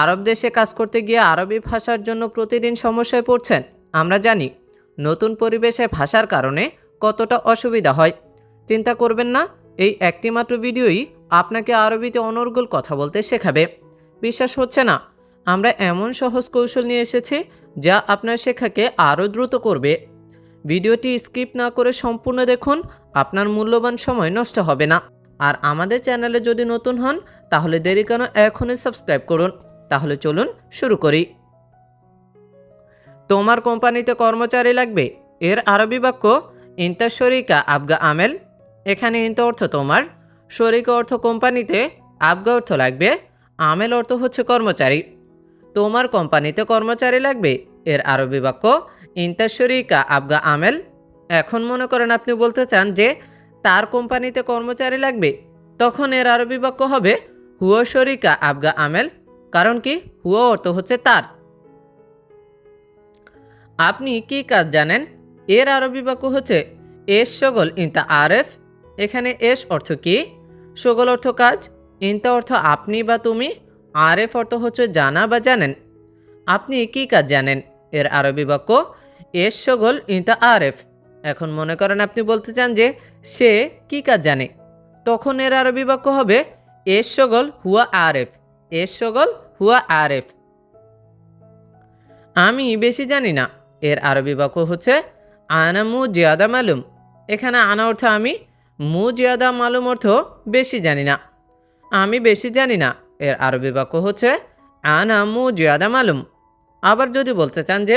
আরব দেশে কাজ করতে গিয়ে আরবি ভাষার জন্য প্রতিদিন সমস্যায় পড়ছেন। আমরা জানি নতুন পরিবেশে ভাষার কারণে কতটা অসুবিধা হয়। চিন্তা করবেন না, এই একটি মাত্র ভিডিওই আপনাকে আরবিতে অনর্গল কথা বলতে শেখাবে। বিশ্বাস হচ্ছে না? আমরা এমন সহজ কৌশল নিয়ে এসেছি যা আপনার শেখাকে আরও দ্রুত করবে। ভিডিওটি স্কিপ না করে সম্পূর্ণ দেখুন, আপনার মূল্যবান সময় নষ্ট হবে না। আর আমাদের চ্যানেলে যদি নতুন হন তাহলে দেরি কেন, এখনই সাবস্ক্রাইব করুন। তাহলে চলুন শুরু করি। তোমার কোম্পানিতে কর্মচারী লাগবে, এর আরবি বাক্য ইনতা শরিকা আবগা আমেল। এখানে ইনতা অর্থ তোমার, শরিকা অর্থ কোম্পানিতে, আবগা অর্থ লাগবে, আমেল অর্থ হচ্ছে কর্মচারী। তোমার কোম্পানিতে কর্মচারী লাগবে, এর আরবি বাক্য ইনতা শরিকা আবগা আমেল। এখন মনে করেন আপনি বলতে চান যে তার কোম্পানিতে কর্মচারী লাগবে, তখন এর আরবি বাক্য হবে হুয়া শরিকা আবগা আমেল। কারণ কি, হুয়া অর্থ হচ্ছে তার। আপনি কি কাজ জানেন, এর আরবি বাক্য হচ্ছে এস শগল ইনতা আরেফ। এখানে এস অর্থ কি, শগল অর্থ কাজ, ইনতা অর্থ আপনি বা তুমি, আরেফ অর্থ হচ্ছে জানা বা জানেন। আপনি কি কাজ জানেন, এর আরবি বাক্য এস শগল ইনতা আরেফ। এখন মনে করেন আপনি বলতে চান যে সে কি কাজ জানে, তখন এর আরবি বাক্য হবে এস শগল হুয়া আরেফ। এস শগল হুয়া আরেফ। আমি বেশি জানি না, এর আরবি বাক্য হচ্ছে আনা মু জিয়াদা মালুম। এখানে আনা অর্থ আমি, মু জিয়াদা মালুম অর্থ বেশি জানি না। আমি বেশি জানি না, এর আরবি বাক্য হচ্ছে আনা মু জিয়াদা মালুম। আবার যদি বলতে চান যে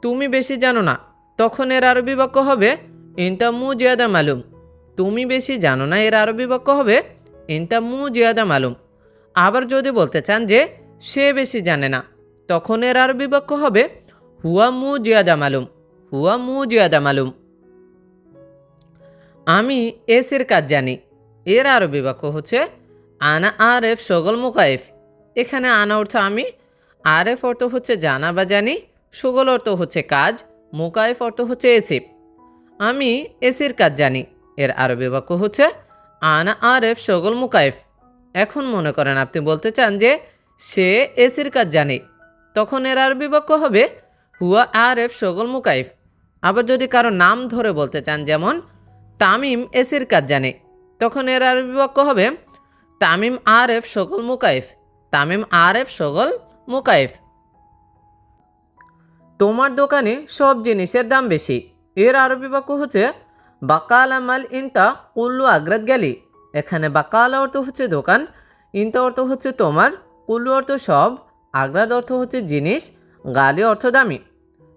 তুমি বেশি জানো না, তখন এর আরবি বাক্য হবে ইনতা মু জিয়াদা মালুম। তুমি বেশি জানো না, এর আরবি বাক্য হবে ইনতা মু জিয়াদা মালুম। আবার যদি বলতে চান যে সে বেশি জানে না, তখন এর আরবি বাক্য হবে হুয়া মু জিয়াদা মালুম। হুয়া মু জিয়াদা মালুম। আমি এসের কাজ জানি, এর আরবি বাক্য হচ্ছে আনা আরেফ শগল মুকাইফ। এখানে আনা অর্থ আমি, আরেফ অর্থ হচ্ছে জানা বা জানি, শগল অর্থ হচ্ছে কাজ, মুকাইফ অর্থ হচ্ছে এসিফ। আমি এসির কাজ জানি, এর আরবি বাক্য হচ্ছে আনা আরেফ শগল মুকাইফ। এখন মনে করেন আপনি বলতে চান যে সে এসির কাজ জানে, তখন এর আরবি বাক্য হবে হুয়া আরেফ শগল মুকাইফ। আবার যদি কারো নাম ধরে বলতে চান, যেমন তামিম এসির কাজ জানে, তখন এর আরবি বাক্য হবে তামিম আরেফ শগল মুকাইফ। তামিম আরেফ শগল মুকাইফ। তোমার দোকানে সব জিনিসের দাম বেশি, এর আরবি বাক্য হচ্ছে বাকালা মাল ইনতা কুল্লু আগ্রাত গালি। এখানে বাকালা অর্থ হচ্ছে দোকান, ইনতা অর্থ হচ্ছে তোমার, কুল্লু অর্থ সব, আগ্রাত অর্থ হচ্ছে জিনিস, গালি অর্থ দামি।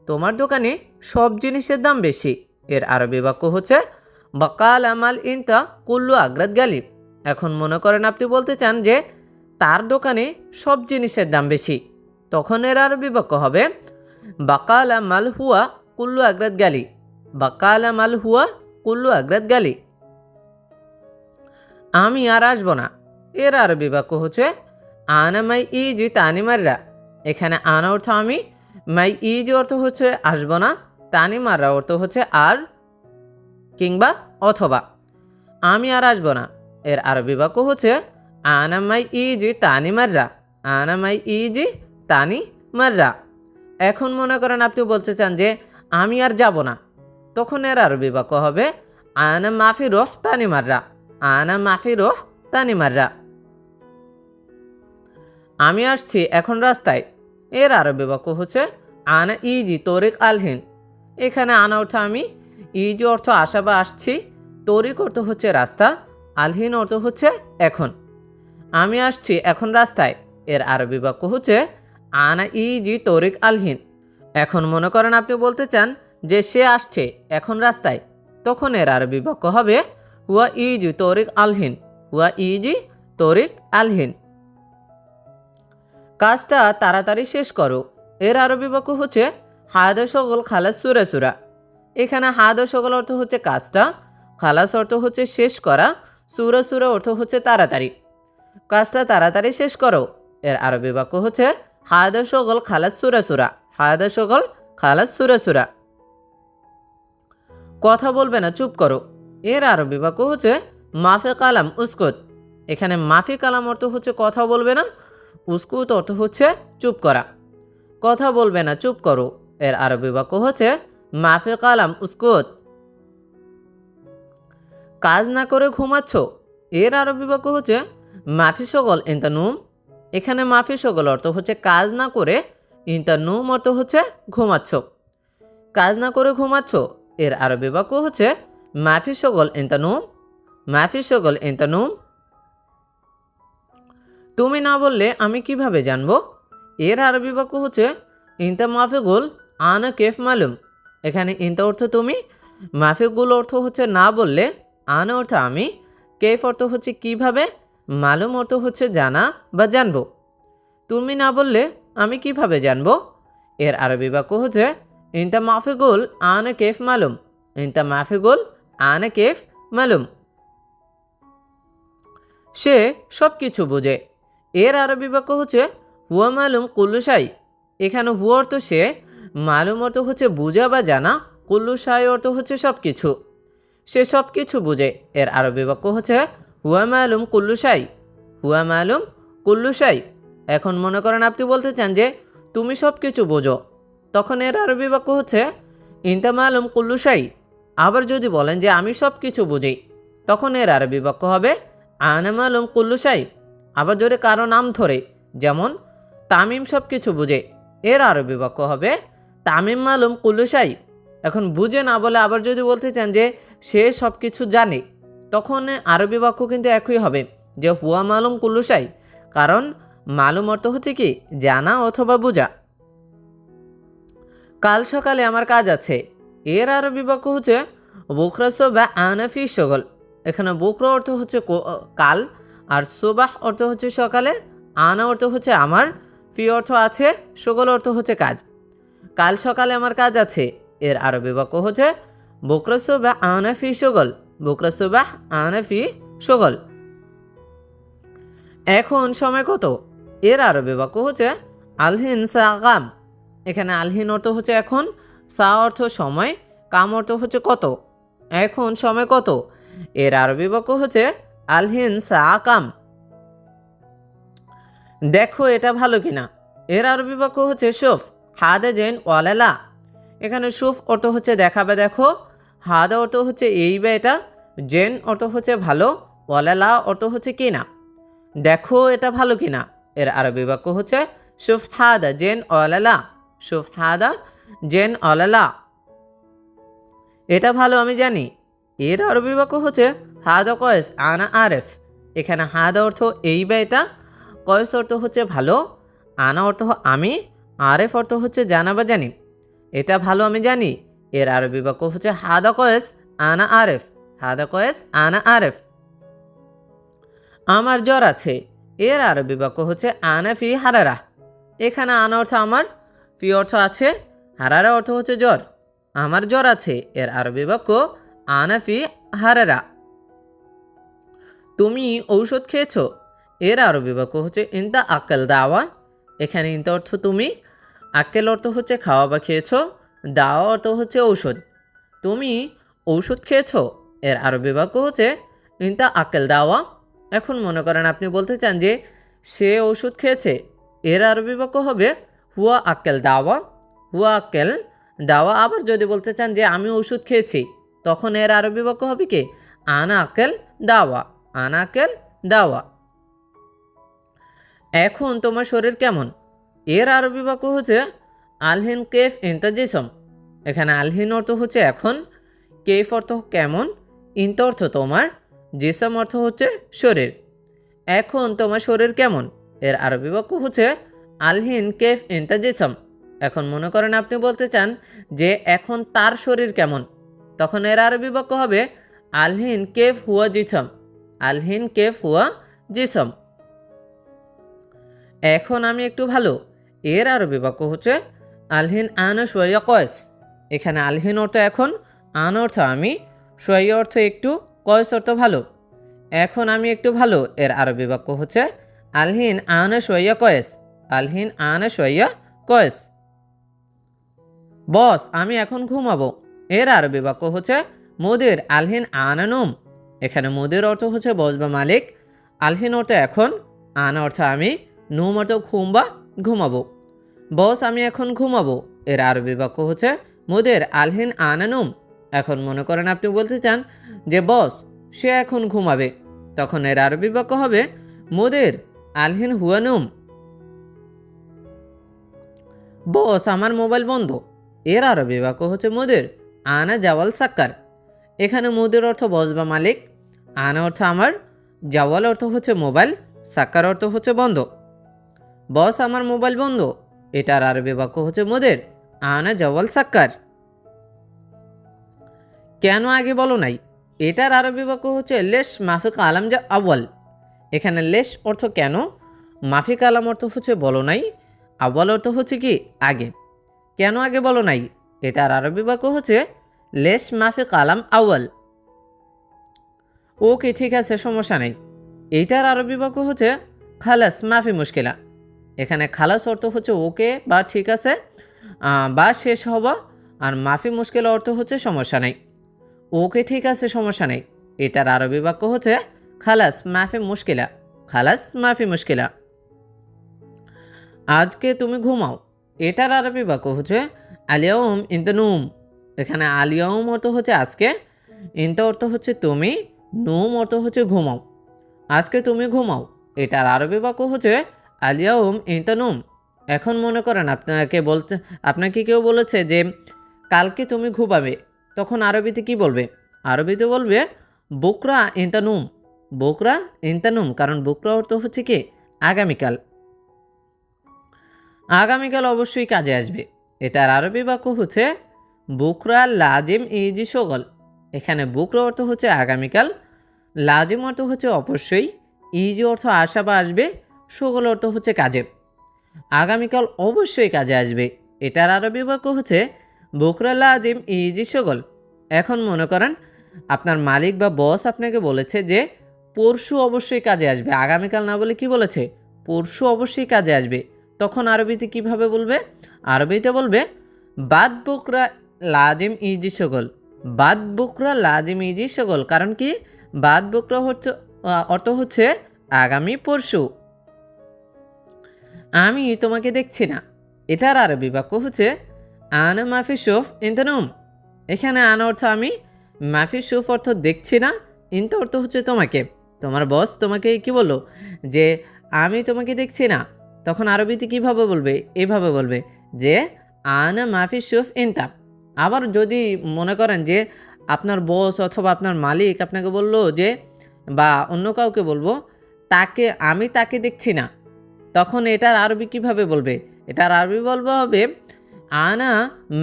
তোমার দোকানে সব জিনিসের দাম বেশি, এর আরবি বাক্য হচ্ছে বাকালা মাল ইনতা কুল্লু আগ্রাত গালি। এখন মনে করেন আপনি বলতে চান যে তার দোকানে সব জিনিসের দাম বেশি, তখন এর আরবি বাক্য হবে বাকালা মাল হুয়া কুল্লু আগ্রাত গালি। বাকালা মাল হুয়া কুল্লু আগ্রাত গালি। আমি আর আসবো না, এর আরবি বাক্য হচ্ছে আনা মাই ইজি তানি মাররা। এখানে আনা অর্থ আমি, মাই ইজি অর্থ হচ্ছে আসবো না, তানি মাররা অর্থ হচ্ছে আর কিংবা অথবা। আমি আর আসবো না, এর আরবি বাক্য হচ্ছে আনা মাই ইজি তানি মাররা। আনা মাই ইজি তানি মাররা। এখন মনে করেন আপনি বলতে চান যে আমি আর যাব না, তখন এর আরবি বাক্য হবে আনা মাফি রোহ তানি মাররা। আনা মাফি রোহ তানি মাররা। আমি আসছি এখন রাস্তায়, এর আরবি বাক্য হচ্ছে আনা ইজি তরিক আলহিন। এখানে আনা অর্থ আমি, ইজি অর্থ আসা বা আসছি, তরিক অর্থ হচ্ছে রাস্তা, আলহিন অর্থ হচ্ছে এখন। আমি আসছি এখন রাস্তায়, এর আরবি বাক্য হচ্ছে আনা ইজি তরিক আলহিন। এখন মনে করেন আপনি বলতে চান যে সে আসছে এখন রাস্তায়, তখন এর আরবি বাক্য হবে হুয়া ইজি তরিক আলহিন। হুয়া ইজি তরিক আলহিন। কাজটা তাড়াতাড়ি শেষ করো, এর আরবি বাক্য হচ্ছে হায়দা শগল খালাস সুরা সুরা। এখানে হায়দা শগল অর্থ হচ্ছে কাজটা, খালাস অর্থ হচ্ছে শেষ করা, সুরা সুরা অর্থ হচ্ছে তাড়াতাড়ি। কাজটা তাড়াতাড়ি শেষ করো, এর আরবি বাক্য হচ্ছে হায়দা শগল খালাস সুরা সুরা। হায়দা শগল খালাস সুরা সুরা। কথা বলবে না, চুপ করো, এর আরবি বাক্য হচ্ছে মাফে কালাম উস্কুত। এখানে মাফি কালাম অর্থ হচ্ছে কথা বলবে না, উস্কুত অর্থ হচ্ছে চুপ করা, কথা বলবে না, চুপ করো। এর আরবি বাক্য হচ্ছে মাফি কালাম উস্কুত। কাজ না করে ঘুমাচ্ছ, এর আরবি বাক্য হচ্ছে মাফি শগল ইনতা নুম। এখানে মাফি শগল অর্থ হচ্ছে কাজ না করে, ইনতা নুম অর্থ হচ্ছে ঘুমাচ্ছ। কাজ না করে ঘুমাচ্ছ, এর আরবি বাক্য হচ্ছে মাফি শগল ইনতা নুম। মাফি শগল ইনতা নুম। তুমি না বললে আমি কিভাবে জানবো, এর আরবি বাক্য হচ্ছে ইনতা মাফিগুল আনা কেফ মালুম। এখানে ইনতা অর্থ তুমি, মাফিগুল অর্থ হচ্ছে না বললে, আনা অর্থ আমি, কেফ অর্থ হচ্ছে কিভাবে, মালুম অর্থ হচ্ছে জানা বা জানবো। তুমি না বললে আমি কিভাবে জানবো, এর আরবি বাক্য হচ্ছে ইনতা মাফিগুল আনা কেফ মালুম। ইনতা মাফিগুল আনা কেফ মালুম। সে সব কিছু বোঝে, এর আরবি বাক্য হচ্ছে হুয়া মালুম কুল্লু শাই। এখানে হুয়া অর্থ সে, মালুম অর্থ হচ্ছে বুঝা বা জানা, কুল্লু শাই অর্থ হচ্ছে সব কিছু। সে সব কিছু বুঝে, এর আরবি বাক্য হচ্ছে হুয়া মালুম কুল্লু শাই। হুয়া মালুম কুল্লু শাই। এখন মনে করেন আপনি বলতে চান যে তুমি সব কিছু বোঝো, তখন এর আরবি বাক্য হচ্ছে ইনতা মালুম কুল্লু শাই। আবার যদি বলেন যে আমি সব কিছু বুঝি, তখন এর আরবি বাক্য হবে আনা মালুম কুল্লু শাই। আবার যদি কারো নাম ধরে, যেমন তামিম সব কিছু বুঝে, এর আরবি বাক্য হবে তামিম মালুম কুল্লু শাই। এখন বুঝে না বলে আবার যদি বলতে চান যে সে সব কিছু জানে, তখন আরবি বাক্য কিন্তু একই হবে, যে হুয়া মালুম কুল্লু শাই। কারণ মালুম অর্থ হচ্ছে কি জানা অথবা বোঝা। কাল সকালে আমার কাজ আছে, এর আরবি বাক্য হচ্ছে বুকরা সোবাহ আনা ফি শগল। এখানে বুকরা অর্থ হচ্ছে কাল, আর সোবাহ অর্থ হচ্ছে সকালে, আনা অর্থ হচ্ছে আমার, ফি অর্থ আছে, শগল অর্থ হচ্ছে কাজ। কাল সকালে আমার কাজ আছে, এর আরবি বাক্য হচ্ছে বুকরা সোবাহ আনা ফি শগল। বুকরা সোবাহ আনা ফি শগল। এখন সময় কত, এর আরবি বাক্য হচ্ছে আলহিন সা কাম। এখানে আলহিন অর্থ হচ্ছে এখন, সা অর্থ সময়, কাম অর্থ হচ্ছে কত। এখন সময় কত, এর আরবি বাক্য হচ্ছে আলহিন সা কাম। দেখো এটা ভালো কিনা, এর আরবি বাক্য হচ্ছে শুফ হাদা জেন ওয়ালালা। এখানে শুফ অর্থ হচ্ছে দেখা বা দেখো, হাদা অর্থ হচ্ছে এই বা এটা, জেন অর্থ হচ্ছে ভালো, ওয়ালালা অর্থ হচ্ছে কিনা। দেখো এটা ভালো কিনা, এর আরবি বাক্য হচ্ছে শুফ হাদা জেন ওয়ালালা। শুফ হাদা জেন ওয়ালালা। এটা ভালো আমি জানি, এর আরবি বাক্য হচ্ছে হাদা কয়েস আনা আরেফ। এখানে হাদা অর্থ এই বা এটা, কয়েস অর্থ হচ্ছে ভালো, আনা অর্থ আমি, আরেফ অর্থ হচ্ছে জানা বা জানি। এটা ভালো আমি জানি, এর আরবি বাক্য হচ্ছে হাদা কয়েস আনা আরেফ। হাদা কয়েস আনা আরেফ। আমার জ্বর আছে, এর আরবি বাক্য হচ্ছে আনা ফি হারারা। এখানে আনা অর্থ আমার, ফি অর্থ আছে, হারারা অর্থ হচ্ছে জ্বর। আমার জ্বর আছে, এর আরবি বাক্য আনা ফি হারারা। তুমি ঔষধ খেয়েছো, এর আরবি বাক্য হচ্ছে ইনতা আক্কেল দাওয়া। এখানে ইনতা অর্থ তুমি, আক্কেল অর্থ হচ্ছে খাওয়া বা খেয়েছো, দাওয়া অর্থ হচ্ছে ঔষধ। তুমি ঔষধ খেয়েছো, এর আরবি বাক্য হচ্ছে ইনতা আক্কেল দাওয়া। এখন মনে করেন আপনি বলতে চান যে সে ওষুধ খেয়েছে, এর আরবি বাক্য হবে হুয়া আক্কেল দাওয়া। হুয়া আক্কেল দাওয়া। আবার যদি বলতে চান যে আমি ওষুধ খেয়েছি, তখন এর আরবি বাক্য হবে কি আনা আক্কেল দাওয়া। আনা আক্কেল দাওয়া। এখন তোমার শরীর কেমন, এর আরবি বাক্য হচ্ছে আলহিন কেফ ইনতা জিসম। এখানে আলহিন অর্থ হচ্ছে এখন, কেফ অর্থ কেমন, ইনতা অর্থ তোমার, জিসম অর্থ হচ্ছে শরীর। এখন তোমার শরীর কেমন, এর আরবি বাক্য হচ্ছে আলহিন কেফ ইনতা জিসম। এখন মনে করেন আপনি বলতে চান যে এখন তার শরীর কেমন, তখন এর আরবি বাক্য হবে আলহিন কেফ হুয়া জিসম। আলহিন কেফ হুয়া জিসম। এখন আমি একটু ভালো, এর আরবি বাক্য হচ্ছে আলহিন আনা শোয়া কয়েস। এখানে আলহিন অর্থ এখন, আন অর্থ আমি, শোয়া অর্থ একটু, কয়েস অর্থ ভালো। এখন আমি একটু ভালো, এর আরবি বাক্য হচ্ছে আলহিন আনা শোয়া কয়েস। আলহিন আনা শোয়া কয়েস। বস আমি এখন ঘুমাবো, এর আরবি বাক্য হচ্ছে মুদির আলহিন আনা নুম। এখানে মুদির অর্থ হচ্ছে বস বা মালিক, আলহিন অর্থ এখন, আনা অর্থ আমি, নুম অর্থ ঘুম বা ঘুমাবো। বস আমি এখন ঘুমাবো, এর আরবি বাক্য হচ্ছে মুদির আলহিন আনা নুম। এখন মনে করেন আপনি বলতে চান যে বস সে এখন ঘুমাবে, তখন এর আরবি বাক্য হবে মুদির আলহিন হুয়া নুম। বস আমার মোবাইল বন্ধ, এর আরবি বাক্য হচ্ছে মুদির আনা জাওয়াল সাক্কার। এখানে মুদির অর্থ বস বা মালিক, আনা অর্থ আমার, জাওয়াল অর্থ হচ্ছে মোবাইল, সাক্কার অর্থ হচ্ছে বন্ধ। বস আমার মোবাইল বন্ধ, এটার আরবি বাক্য হচ্ছে মুদির আনা জাওয়াল সাক্কার। কেন আগে বলো নাই, এটার আরবি বাক্য হচ্ছে লেশ মাফিক আলাম যা আওয়াল। এখানে লেশ অর্থ কেন, মাফিক আলাম অর্থ হচ্ছে বলো নাই, আওয়াল অর্থ হচ্ছে কি আগে। কেন আগে বলো নাই, এটার আরবি বাক্য হচ্ছে লেশ মাফিক আলাম আওয়াল। ওকে ঠিক আছে সমস্যা নেই, এইটার আরবি বাক্য হচ্ছে খালাস মাফি মুশকিলা। এখানে খালাস অর্থ হচ্ছে ওকে বা ঠিক আছে বা শেষ হওয়া, আর মাফি মুশকিল অর্থ হচ্ছে সমস্যা নেই। ওকে ঠিক আছে সমস্যা নেই, এটার আরবি বাক্য হচ্ছে খালাস মাফি মুশকিলা। খালাস মাফি মুশকিলা। আজকে তুমি ঘুমাও, এটার আরবি বাক্য হচ্ছে আলিয়াউম ইন্তনুম। এখানে আলিয়াউম অর্থ হচ্ছে আজকে, ইনতা অর্থ হচ্ছে তুমি, নুম অর্থ হচ্ছে ঘুমাও। আজকে তুমি ঘুমাও, এটার আরবি বাক্য হচ্ছে আলিয়াউম ইন্তনুম। এখন মনে করেন আপনাকে কেউ বলেছে যে কালকে তুমি ঘুমাবে, তখন আরবিতে কি বলবে? আরবিতে বলবে বুকরা ইন্তানুম। বুকরা ইন্তানুম, কারণ বুকরা অর্থ হচ্ছে কি আগামীকাল। আগামীকাল অবশ্যই কাজে আসবে, এটার আরবি বাক্য হচ্ছে বুকরা লাজিম ইজি সগল। এখানে বুকরা অর্থ হচ্ছে আগামীকাল, লাজিম অর্থ হচ্ছে অবশ্যই, ইজি অর্থ আসা বা আসবে, সগল অর্থ হচ্ছে কাজে। আগামীকাল অবশ্যই কাজে আসবে, এটার আরবি বাক্য হচ্ছে বুকরা লাজিম ইজি সগল। এখন মনে করেন আপনার মালিক বা বস আপনাকে বলেছে যে পরশু অবশ্যই কাজে আসবে, আগামীকাল না বলে কি বলেছে পরশু অবশ্যই কাজে আসবে, তখন আরবিতে কিভাবে বলবে? আরবিতে বলবে বাদ বুকরা লাজিম ইজি সগল। বাদ বুকরা লাজিম ইজি সগল, কারণ কি বাদ বুকরা হচ্ছে অর্থ হচ্ছে আগামী পরশু। আমি তোমাকে দেখছি না, এটার আরবি বাক্য হচ্ছে আনা মাফি শোফ ইন্তনুম। এখানে আনা অর্থ আমি, মাফি শোফ অর্থ দেখছি না, ইন্ত অর্থ হচ্ছে তোমাকে। তোমার বস তোমাকে কি বললো যে আমি তোমাকে দেখছি না, তখন আরবিতে কিভাবে বলবে? এভাবে বলবে যে আনা মাফি শোফ ইনতা। আবার যদি মনে করেন যে আপনার বস অথবা আপনার মালিক আপনাকে বলল যে, বা অন্য কাউকে বলবো আমি তাকে দেখছি না, তখন এটার আরবি কিভাবে বলবে? এটার আরবি বলবো হবে আনা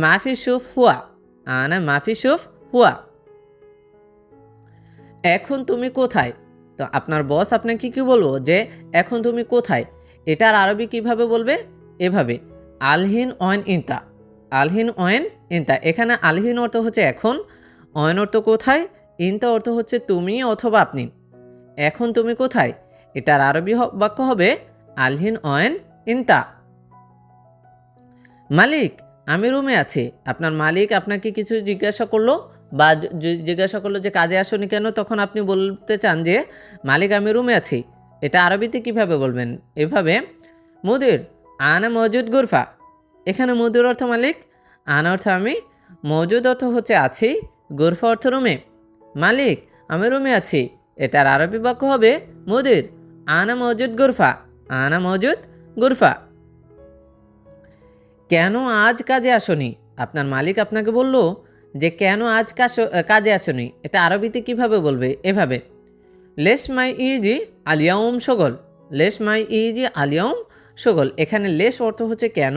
মাফি শুফ হুয়া। আনা মাফি শুফ হুয়া। এখন তুমি কোথায়? তো আপনার বস আপনাকে কি বলবো যে এখন তুমি কোথায়, এটার আরবি কিভাবে বলবে? এভাবে আলহিন অয়েন ইনতা। আলহিন অয়েন ইনতা। এখানে আলহিন অর্থ হচ্ছে এখন, অয়েন অর্থ কোথায়, ইনতা অর্থ হচ্ছে তুমি অথবা আপনি। এখন তুমি কোথায়, এটার আরবি বাক্য হবে আলহিন অয়েন ইনতা। মালিক আমি রুমে আছি। আপনার মালিক আপনাকে কিছু জিজ্ঞাসা করলো বা জিজ্ঞাসা করলো যে কাজে আসোনি কেন, তখন আপনি বলতে চান যে মালিক আমি রুমে আছি। এটা আরবিতে কিভাবে বলবেন? এভাবে মুদির আনা মজুদ গুরফা। এখানে মুদির অর্থ মালিক, আনা অর্থ আমি, মজুদ অর্থ হচ্ছে আছি, গুরফা অর্থ রুমে। মালিক আমি রুমে আছি, এটার আরবি বাক্য হবে মুদির আনা মজুদ গুরফা। আনা মজুদ গুরফা। কেন আজ কাজে আসনি? আপনার মালিক আপনাকে বলল যে কেন আজ কাজে আসনি, এটা আরবিতে কিভাবে বলবে? এভাবে লেস মাই ইজি আলিয়াউম সগল। লেস মাই ইজি আলিয়াউম সগল। এখানে লেস অর্থ হচ্ছে কেন,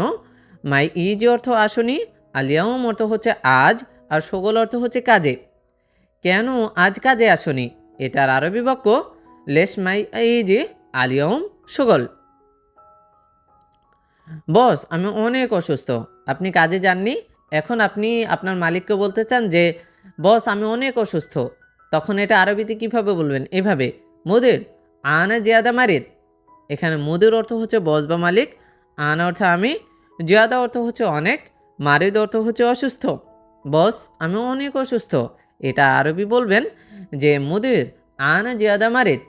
মাই ইজি অর্থ আসনি, আলিয়াউম অর্থ হচ্ছে আজ, আর সগল অর্থ হচ্ছে কাজে। কেন আজ কাজে আসনি, এটার আরবি বাক্য লেস মাই ইজি আলিয়াউম সগল। বস আমি অনেক অসুস্থ, আপনি কাজে যাননি, এখন আপনি আপনার মালিককে বলতে চান যে বস আমি অনেক অসুস্থ, তখন এটা আরবিতে কিভাবে বলবেন? এভাবে মুদির আনা জিয়াদা মারিদ। এখানে মুদির অর্থ হচ্ছে বস বা মালিক, আনা অর্থ আমি, জিয়াদা অর্থ হচ্ছে অনেক, মারিদ অর্থ হচ্ছে অসুস্থ। বস আমি অনেক অসুস্থ, এটা আরবি বলবেন যে মুদির আনা জিয়াদা মারিদ।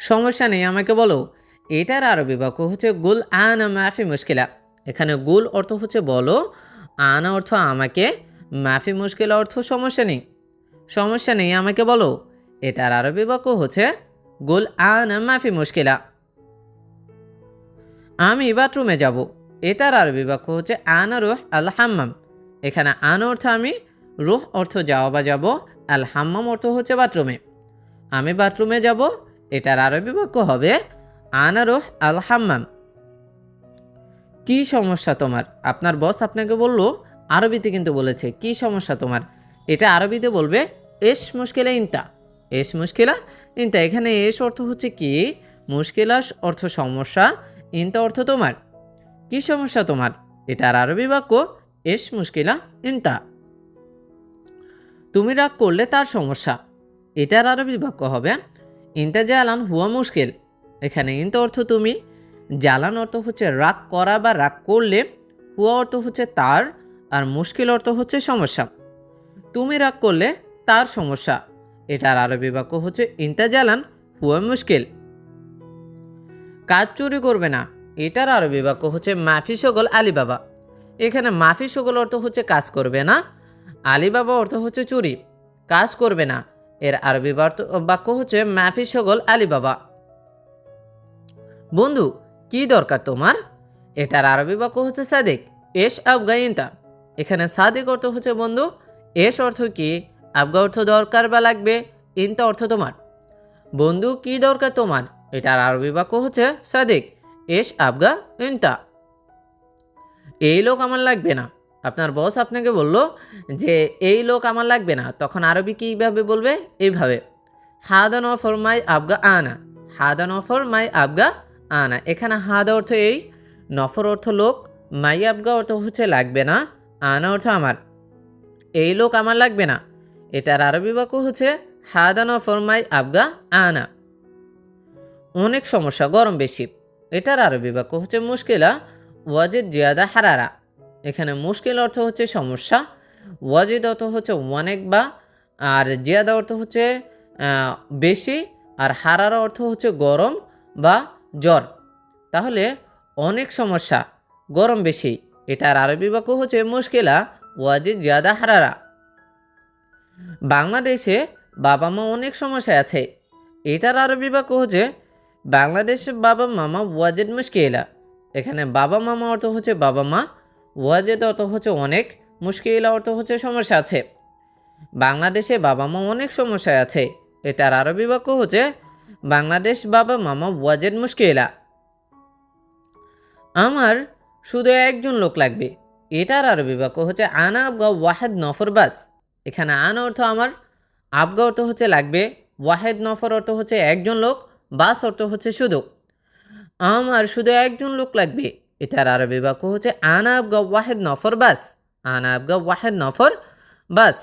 সমস্যা নেই, আমাকে বলো। এটার আরবি বাক্য হচ্ছে গুল আনা মাফি মুশকিলা। এখানে গুল অর্থ হচ্ছে বলো, আনা অর্থ আমাকে, মাফি মুশকিলা অর্থ সমস্যা নেই। সমস্যা নেই, আমাকে বলো। এটার আরবি বাক্য হচ্ছে গুল আনা মাফি মুশকিলা। আমি বাথরুমে যাব। এটার আরবি বাক্য হচ্ছে আনা রুহ আল হাম্মাম। এখানে আনা অর্থ আমি, রুহ অর্থ যাওয়া বা যাব, আল হাম্মাম অর্থ হচ্ছে বাথরুমে। আমি বাথরুমে যাব, এটার আরবি বাক্য হবে আনা রুহ আল হাম্মাম। কি সমস্যা তোমার? আপনার বস আপনাকে বলল, আরবিতে কিন্তু বলেছে কি সমস্যা তোমার, এটা আরবিতে বলবে এস মুশকিলা ইনতা। এস মুশকিলা ইনতা। এখানে এস অর্থ হচ্ছে কি, মুশকিলা অর্থ সমস্যা, ইনতা অর্থ তোমার। কি সমস্যা তোমার? এটার আরবি বাক্য এস মুশকিলা ইনতা। তুমি রাগ করলে তার সমস্যা। এটার আরবি বাক্য হবে ইনতা জালান হুয়া মুশকিল। এখানে ইনতা অর্থ তুমি, জালান অর্থ হচ্ছে রাগ করা বা রাগ করলে, হুয়া অর্থ হচ্ছে তার, আর মুশকিল অর্থ হচ্ছে সমস্যা। তুমি রাগ করলে তার সমস্যা। এটার আরবি বাক্য হচ্ছে ইনতা জালান হুয়া মুশকিল। কাজ চুরি করবে না। এটার আরবি বাক্য হচ্ছে মাফি শগল আলিবাবা। এখানে মাফি শগল অর্থ হচ্ছে কাজ করবে না, আলিবাবা অর্থ হচ্ছে চুরি, কাজ করবে না। এর আরবি বাক্য হচ্ছে মাফি শগল আলিবাবা। বন্ধু, কি দরকার তোমার? এটার আরবি বাক্য হচ্ছে সাদিক এস আবগা ইনতা। এখানে সাদিক অর্থ হচ্ছে বন্ধু, এস অর্থ কি, আবগা অর্থ দরকার বা লাগবে, ইনতা অর্থ তোমার। বন্ধু, কি দরকার তোমার? এটার আরবি বাক্য হচ্ছে সাদিক এস আবগা ইনতা। এই লোক আমার লাগবে না। আপনার বস আপনাকে বলল যে এই লোক আমার লাগবে না, তখন আরবি কীভাবে বলবে? এইভাবে, হাদা নফর মাই আবগা আনা। হাদা নফর মাই আবগা আনা। এখানে হাদা অর্থ এই, নফর অর্থ লোক, মাই আবগা অর্থ হচ্ছে লাগবে না, আনা অর্থ আমার। এই লোক আমার লাগবে না। এটার আরবি বাক্য হচ্ছে হাদা নফর মাই আবগা আনা। অনেক সমস্যা, গরম বেশি। এটার আরবি বাক্য হচ্ছে মুশকিলা ওয়াজিদ জিয়াদা হারারা। এখানে মুশকিল অর্থ হচ্ছে সমস্যা, ওয়াজিদ অর্থ হচ্ছে অনেক বা, আর জিয়াদা অর্থ হচ্ছে বেশি, আর হারারা অর্থ হচ্ছে গরম বা জ্বর। তাহলে অনেক সমস্যা, গরম বেশি। এটার আরবি বাক্য হচ্ছে মুশকিলা ওয়াজিদ জিয়াদা হারারা। বাংলাদেশে বাবা মা অনেক সমস্যায় আছে। এটার আরবি বাক্য হচ্ছে বাংলাদেশে বাবা মামা ওয়াজিদ মুশকিলা। এখানে বাবা মামা অর্থ হচ্ছে বাবা মা, ওয়াজিদ অর্থ হচ্ছে অনেক, মুশকিলা অর্থ হচ্ছে সমস্যা আছে। বাংলাদেশে বাবা মা অনেক সমস্যায় আছে। এটার আরবি বাক্য হচ্ছে বাংলাদেশ বাবা মামা ওয়াজিদ মুশকিলা। আমার শুধু একজন লোক লাগবে। এটার আরবি বাক্য হচ্ছে আনা আবগা ওয়াহেদ নফর বাস। এখানে আনা অর্থ আমার, আবগা অর্থ হচ্ছে লাগবে, ওয়াহেদ নফর অর্থ হচ্ছে একজন লোক, বাস অর্থ হচ্ছে শুধু। আমার শুধু একজন লোক লাগবে। এটার আরবি বাক্য হচ্ছে আনা আবগা ওয়াহেদ নফর বাস। আনা আবগা ওয়াহেদ নফর বাস।